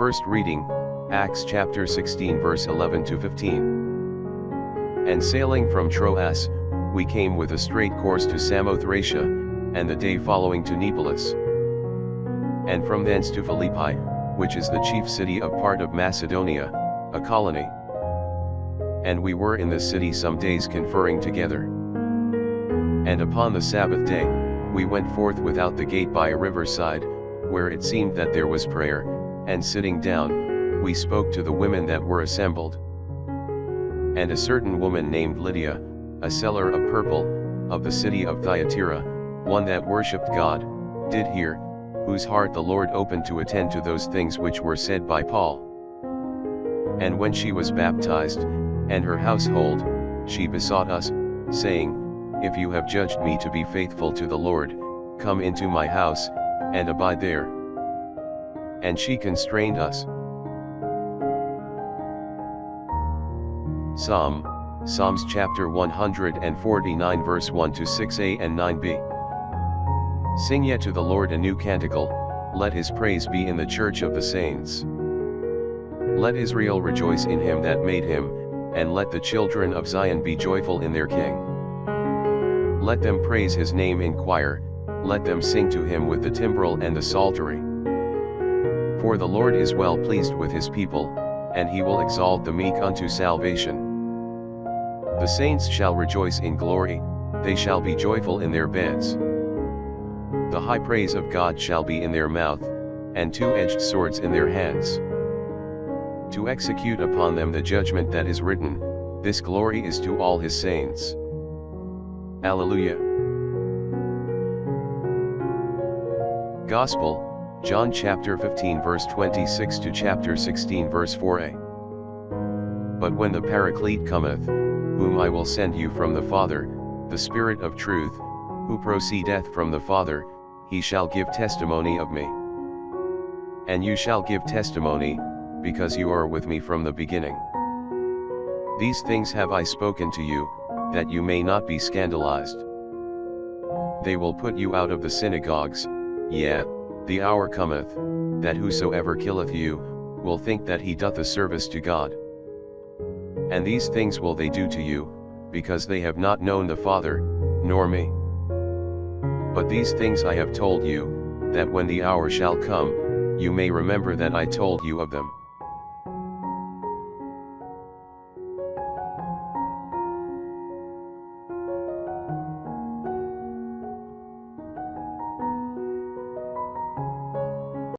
First reading, Acts chapter 16 verse 11 to 15. And sailing from Troas, we came with a straight course to Samothracia, and the day following to Neapolis. And from thence to Philippi, which is the chief city of part of Macedonia, a colony. And we were in this city some days conferring together. And upon the Sabbath day, we went forth without the gate by a riverside, where it seemed that there was prayer, and sitting down, we spoke to the women that were assembled. And a certain woman named Lydia, a seller of purple, of the city of Thyatira, one that worshipped God, did hear, whose heart the Lord opened to attend to those things which were said by Paul. And when she was baptized, and her household, she besought us, saying, If you have judged me to be faithful to the Lord, come into my house, and abide there. And she constrained us. Psalms chapter 149 verse 1 to 6a and 9b. Sing yet to the Lord a new canticle, let his praise be in the church of the saints. Let Israel rejoice in him that made him, and let the children of Zion be joyful in their King. Let them praise his name in choir, let them sing to him with the timbrel and the psaltery. For the Lord is well pleased with his people, and he will exalt the meek unto salvation. The saints shall rejoice in glory, they shall be joyful in their beds. The high praise of God shall be in their mouth, and two-edged swords in their hands, to execute upon them the judgment that is written. This glory is to all his saints. Alleluia. Gospel, John chapter 15 verse 26 to chapter 16 verse 4a. But when the Paraclete cometh, whom I will send you from the Father, the Spirit of truth, who proceedeth from the Father, he shall give testimony of me. And you shall give testimony, because you are with me from the beginning. These things have I spoken to you, that you may not be scandalized. They will put you out of the synagogues, yet, the hour cometh, that whosoever killeth you, will think that he doth a service to God. And these things will they do to you, because they have not known the Father, nor me. But these things I have told you, that when the hour shall come, you may remember that I told you of them.